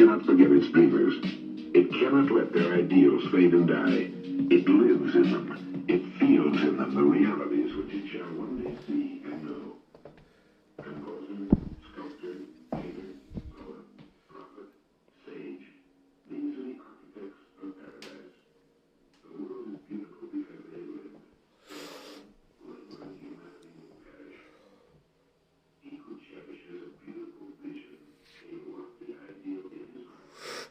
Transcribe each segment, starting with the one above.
cannot forget its dreamers. It cannot let their ideals fade and die. It lives in them. It feels in them the realities which it shall one day see and know. Composer, sculptor, painter, poet, prophet, sage. These are the architects of paradise. The world is beautiful because they live. Live and humanity will perish. He who cherishes a beautiful vision, a lofty ideal in his heart.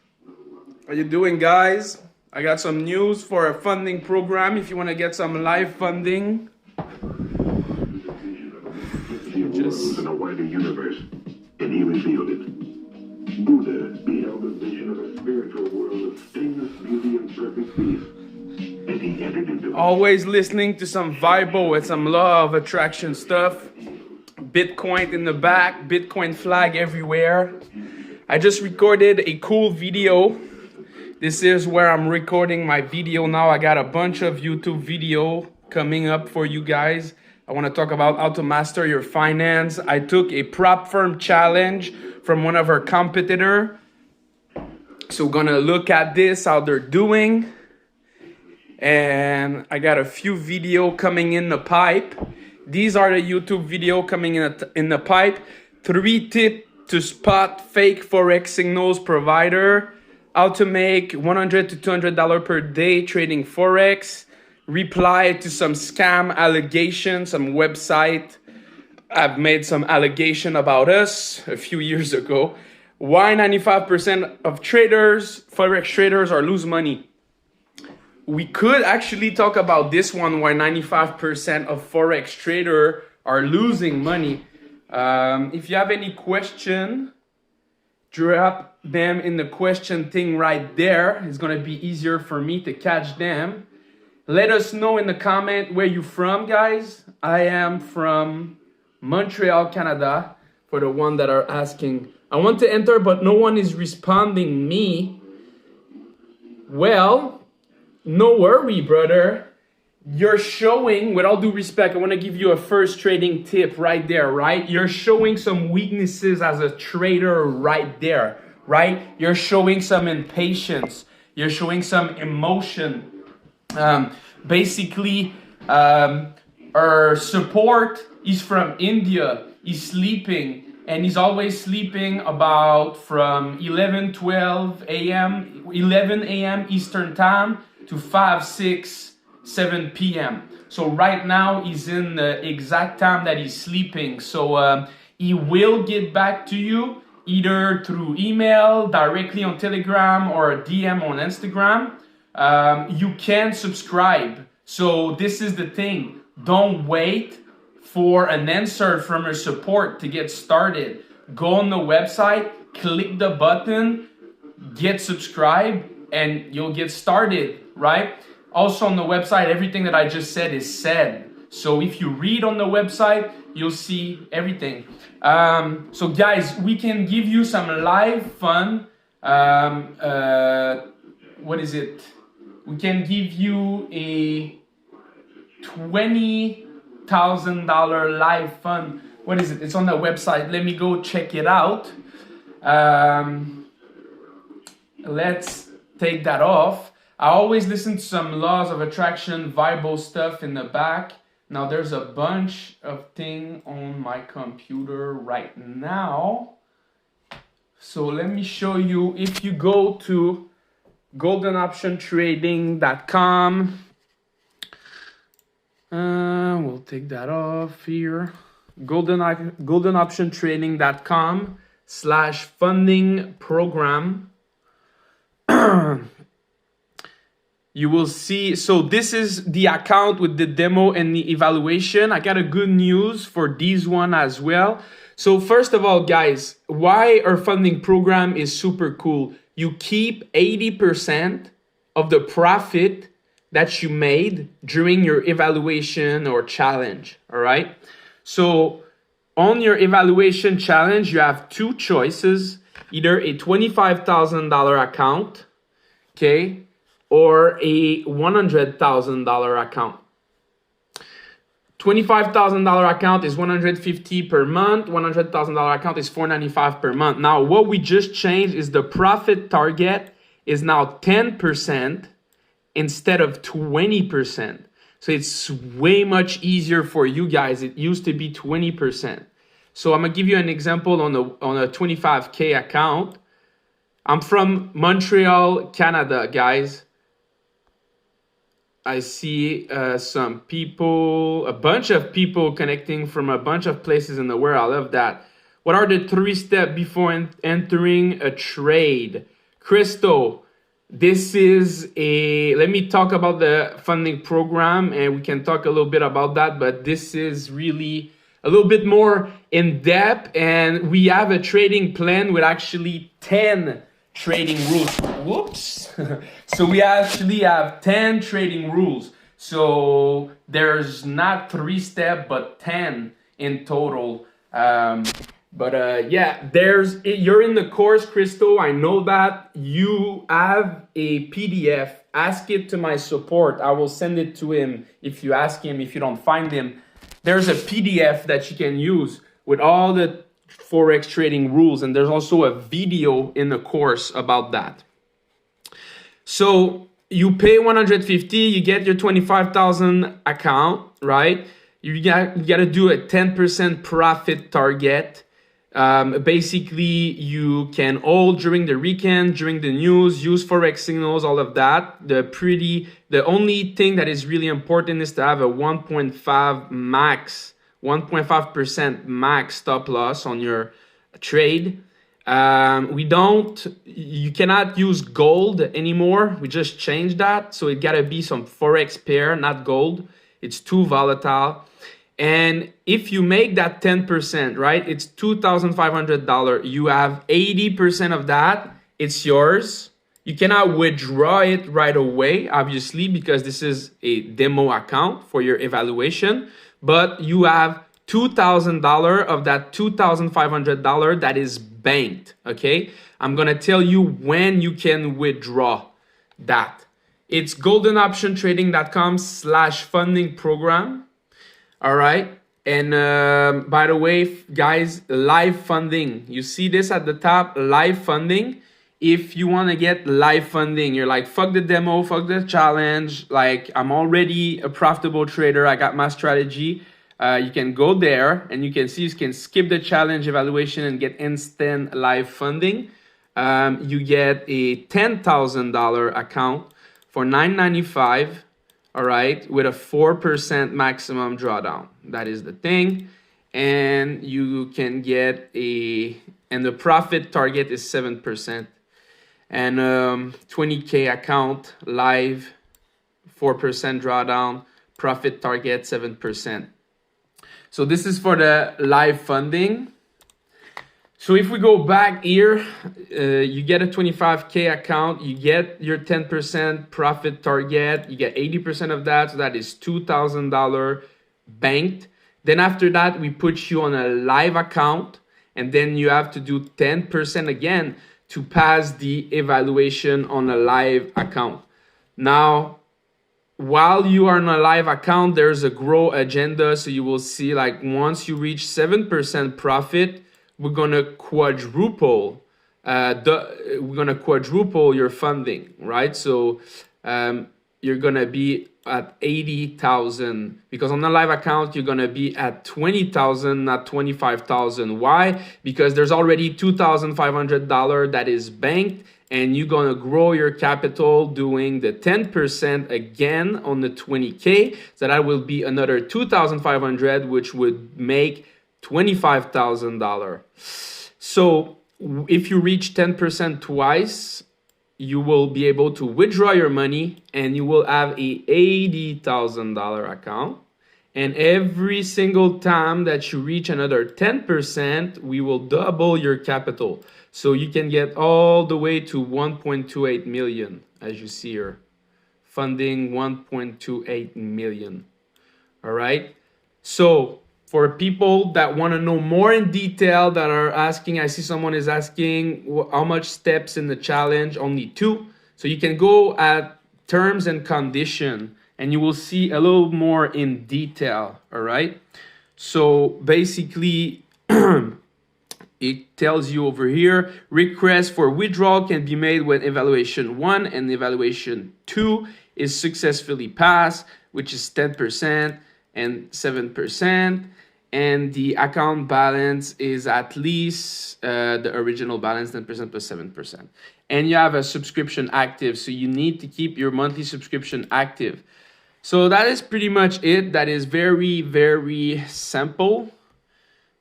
How you doing, guys? I got some news for a funding program if you want to get some live funding. Just in a wider universe, and he revealed it. Buddha beheld a vision of a spiritual world of stainless beauty and perfect peace, and he entered into it. Always listening to some 𝐉𝐨𝐲 and some law of attraction stuff. Bitcoin in the back, Bitcoin flag everywhere. I just recorded a cool video. This is where I'm recording my video now. I got a bunch of YouTube video coming up for you guys. I want to talk about how to master your finance. I took a prop firm challenge from one of our competitor. So we're going to look at this, how they're doing. And I got a few video coming in the pipe. These are the YouTube video coming in the pipe. 3 tips to spot fake Forex signals provider. How to make $100 to $200 per day trading Forex. Reply to some scam allegations, some website have made some allegation about us a few years ago. Why 95% of traders, Forex traders, are lose money. We could actually talk about this one, why 95% of Forex traders are losing money. If you have any question, drop them in the question thing right there. It's going to be easier for me to catch them. Let us know in the comment where you're from, guys. I am from Montreal, Canada, for the one that are asking. I want to enter, but no one is responding me. Well, no worry, brother. You're showing, with all due respect, I want to give you a first trading tip right there, right? You're showing some weaknesses as a trader right there, right? You're showing some impatience. You're showing some emotion. Basically, our support is from India. He's sleeping, and he's always sleeping about from 11 a.m. Eastern time to 5, 6, 7 p.m. So right now he's in the exact time that he's sleeping. So he will get back to you either through email, directly on Telegram, or a DM on Instagram. You can subscribe. So this is the thing. Don't wait for an answer from your support to get started. Go on the website, click the button, get subscribed, and you'll get started, right? Also on the website, everything that I just said is said. So if you read on the website, you'll see everything. So guys, we can give you some live fun. What is it? We can give you a $20,000 live fund. What is it? It's on the website. Let me go check it out. Let's take that off. I always listen to some laws of attraction, 𝐉𝐨𝐲 stuff in the back. Now there's a bunch of things on my computer right now. So let me show you. If you go to goldenoptiontrading.com, we'll take that off here. goldenoptiontrading.com/funding program. You will see, so this is the account with the demo and the evaluation. I got a good news for these one as well. So first of all, guys, why our funding program is super cool. You keep 80% of the profit that you made during your evaluation or challenge, all right? So on your evaluation challenge, you have 2 choices, either a $25,000 account, okay, or a $100,000 account. $25,000 account is $150 per month. $100,000 account is $495 per month. Now, what we just changed is the profit target is now 10% instead of 20%. So it's way much easier for you guys. It used to be 20%. So I'm gonna give you an example on a 25K account. I'm from Montreal, Canada, guys. I see some people, a bunch of people connecting from a bunch of places in the world. I love that. What are the 3 steps before entering a trade? Crystal, this is let me talk about the funding program and we can talk a little bit about that, but this is really a little bit more in depth, and we have a trading plan with actually 10 trading rules. Whoops. So we actually have 10 trading rules. So there's not 3 steps, but 10 in total. Yeah, you're in the course, Crystal. I know that. You have a PDF. Ask it to my support. I will send it to him if you ask him, if you don't find him. There's a PDF that you can use with all the Forex trading rules, and there's also a video in the course about that. So you pay $150, you get your 25,000 account, right? You got to do a 10% profit target. Basically, you can hold during the weekend, during the news, use Forex signals, all of that. The only thing that is really important is to have a 1.5% max stop loss on your trade. You cannot use gold anymore. We just changed that. So it gotta be some Forex pair, not gold. It's too volatile. And if you make that 10%, right, it's $2,500. You have 80% of that. It's yours. You cannot withdraw it right away, obviously, because this is a demo account for your evaluation. But you have $2,000 of that $2,500 that is banked, okay? I'm going to tell you when you can withdraw that. It's goldenoptiontrading.com/funding program. All right. And by the way, guys, live funding. You see this at the top, live funding. If you want to get live funding, you're like, fuck the demo, fuck the challenge. Like, I'm already a profitable trader. I got my strategy. You can go there and you can see, you can skip the challenge evaluation and get instant live funding. You get a $10,000 account for $995. All right, with a 4% maximum drawdown. That is the thing. And you can get and the profit target is 7%. And 20K account, live, 4% drawdown, profit target 7%. So this is for the live funding. So if we go back here, you get a 25K account, you get your 10% profit target, you get 80% of that, so that is $2,000 banked. Then after that, we put you on a live account, and then you have to do 10% again to pass the evaluation on a live account. Now, while you are on a live account, there's a grow agenda, so you will see like once you reach 7% profit, we're gonna quadruple your funding, right? So you're gonna be at 80,000, because on the live account you're gonna be at 20,000, not 25,000. Why? Because there's already $2,500 that is banked, and you're gonna grow your capital doing the 10% again on the 20K. So that will be another 2,500, which would make $25,000. So if you reach 10% twice, you will be able to withdraw your money and you will have a $80,000 account. And every single time that you reach another 10%, we will double your capital. So you can get all the way to 1.28 million, as you see here. Funding 1.28 million. All right. So for people that want to know more in detail, that are asking, I see someone is asking how much steps in the challenge, only 2. So you can go at terms and condition and you will see a little more in detail, all right? So basically, it tells you over here, request for withdrawal can be made when evaluation 1 and evaluation 2 is successfully passed, which is 10% and 7%. And the account balance is at least the original balance, 10% plus 7%. And you have a subscription active, so you need to keep your monthly subscription active. So that is pretty much it. That is very, very simple.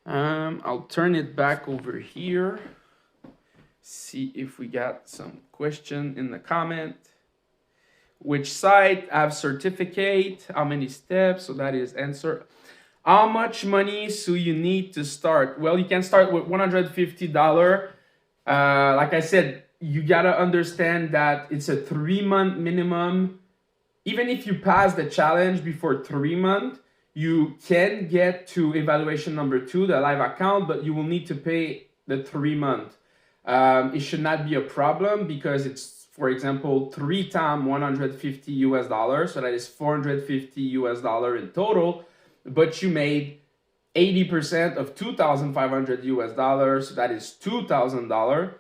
I'll turn it back over here. See if we got some question in the comment. Which site have certificate? How many steps? So that is answer. How much money so you need to start? Well, you can start with $150. Like I said, you gotta understand that it's a 3-month minimum. Even if you pass the challenge before 3 months, you can get to evaluation number 2, the live account, but you will need to pay the 3 month. It should not be a problem because it's, for example, 3 times $150, so that is $450 in total, but you made 80% of $2,500, so that is $2,000.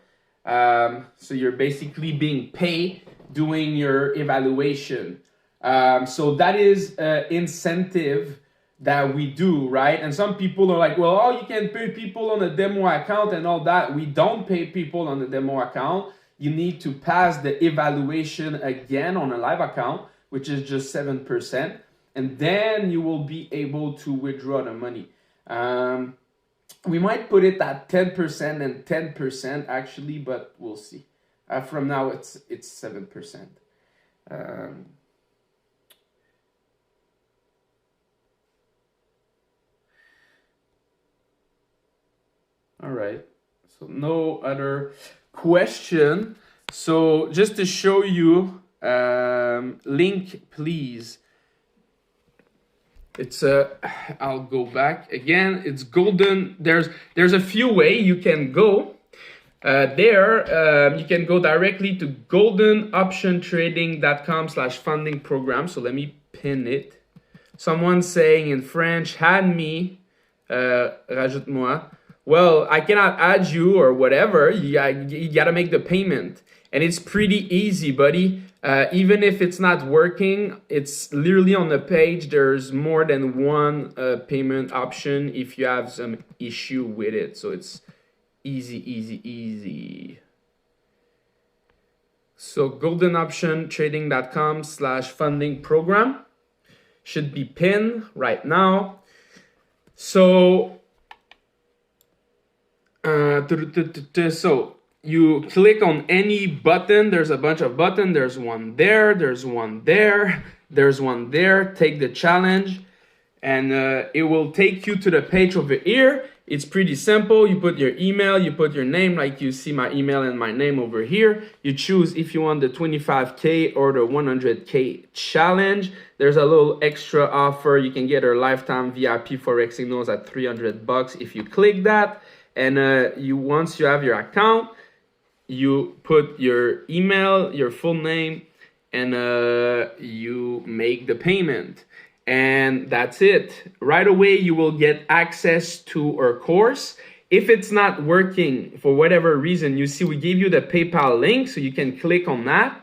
So you're basically being paid doing your evaluation. So that is an incentive that we do, right? And some people are like, well, oh, you can pay people on a demo account and all that. We don't pay people on the demo account. You need to pass the evaluation again on a live account, which is just 7%. And then you will be able to withdraw the money. We might put it at 10% and 10% actually, but we'll see. From now, it's 7%. All right, so no other question. So just to show you, link please. It's I'll go back again. It's golden. There's a few ways you can go. You can go directly to goldenoptiontrading.com/funding program. So let me pin it. Someone's saying in French, add me, rajoute-moi. Well, I cannot add you or whatever. You gotta make the payment. And it's pretty easy, buddy. Even if it's not working, it's literally on the page. There's more than one payment option if you have some issue with it. So it's easy, easy, easy. So goldenoptiontrading.com/funding program should be pinned right now. So so you click on any button. There's a bunch of buttons. There's one there. There's one there. There's one there. Take the challenge, and it will take you to the page over here. It's pretty simple. You put your email. You put your name, like you see my email and my name over here. You choose if you want the 25K or the 100K challenge. There's a little extra offer. You can get our lifetime VIP Forex signals at $300 if you click that. And once you have your account, you put your email, your full name, and you make the payment. And that's it. Right away, you will get access to our course. If it's not working for whatever reason, you see we gave you the PayPal link, so you can click on that,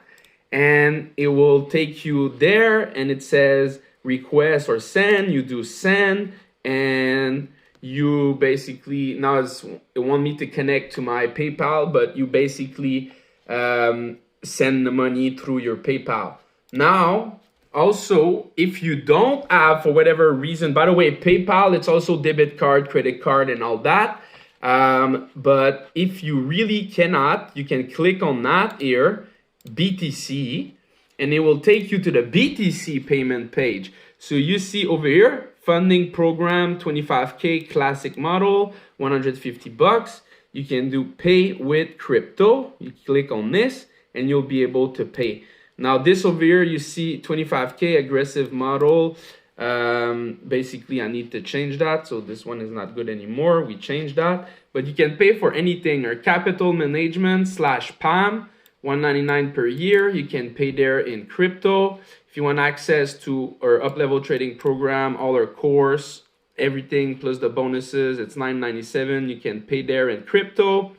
and it will take you there, and it says request or send. You do send, and you basically, now it want me to connect to my PayPal, but you basically send the money through your PayPal. Now, also, if you don't have, for whatever reason, by the way, PayPal, it's also debit card, credit card, and all that. But if you really cannot, you can click on that here, BTC, and it will take you to the BTC payment page. So you see over here, funding program, 25K classic model, $150. You can do pay with crypto. You click on this and you'll be able to pay. Now this over here, you see 25K aggressive model. Basically I need to change that. So this one is not good anymore. We changed that, but you can pay for anything or capital management /PAM, $199 per year. You can pay there in crypto. If you want access to our up-level trading program, all our course, everything plus the bonuses, it's $9.97. You can pay there in crypto,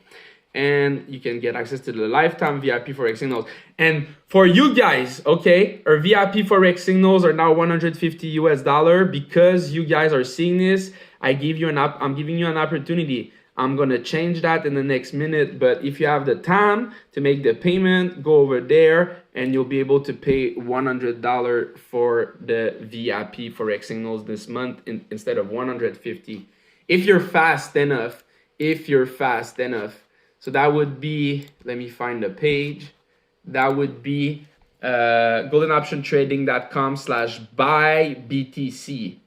and you can get access to the lifetime VIP Forex signals. And for you guys, okay, our VIP Forex signals are now $150 US because you guys are seeing this. I'm giving you an opportunity. I'm gonna change that in the next minute, but if you have the time to make the payment, go over there and you'll be able to pay $100 for the VIP Forex signals this month instead of $150. If you're fast enough, So that would be, let me find the page. That would be goldenoptiontrading.com/buy-BTC.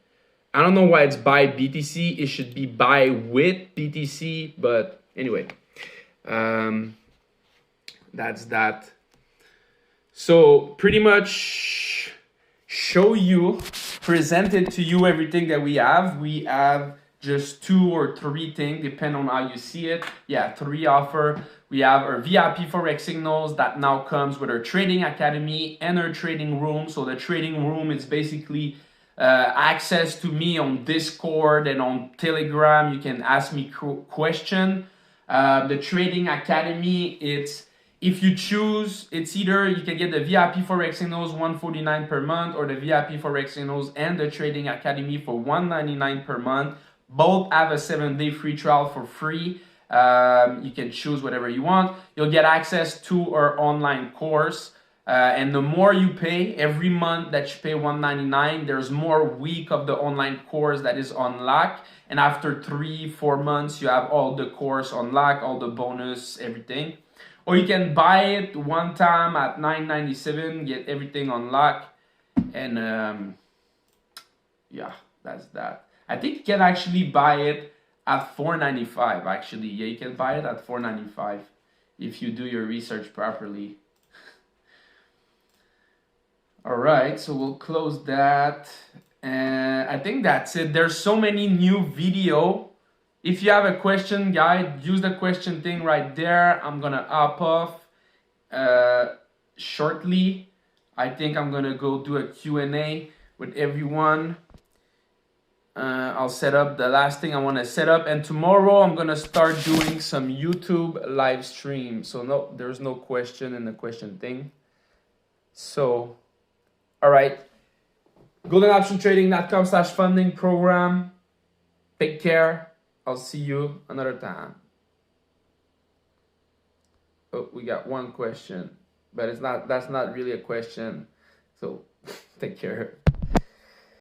I don't know why it's buy BTC. It should be buy with BTC, but anyway, that's that. So pretty much presented to you everything that we have. We have just 2 or 3 things, depending on how you see it. Yeah, 3 offer. We have our VIP Forex signals that now comes with our trading academy and our trading room. So the trading room is basically access to me on Discord and on Telegram. You can ask me question. The trading academy, it's if you choose, it's either you can get the VIP Forex signals $149 per month or the VIP Forex signals and the trading academy for $199 per month. Both have a 7-day free trial for free. You can choose whatever you want. You'll get access to our online course. And the more you pay, every month that you pay $199, there's more week of the online course that is unlocked. And after 3-4 months, you have all the course unlocked, all the bonus, everything. Or you can buy it one time at $9.97, get everything unlocked. And yeah, that's that. I think you can actually buy it at $4.95. Actually, yeah, you can buy it at $4.95 if you do your research properly. All right, so we'll close that. And I think that's it. There's so many new video. If you have a question, guys, use the question thing right there. I'm gonna hop off shortly. I think I'm gonna go do a Q&A with everyone. I'll set up the last thing I want to set up, and tomorrow I'm gonna start doing some YouTube live stream. So no, there's no question in the question thing. So, all right, goldenoptiontrading.com/funding program. Take care. I'll see you another time. Oh, we got one question, but that's not really a question. So take care.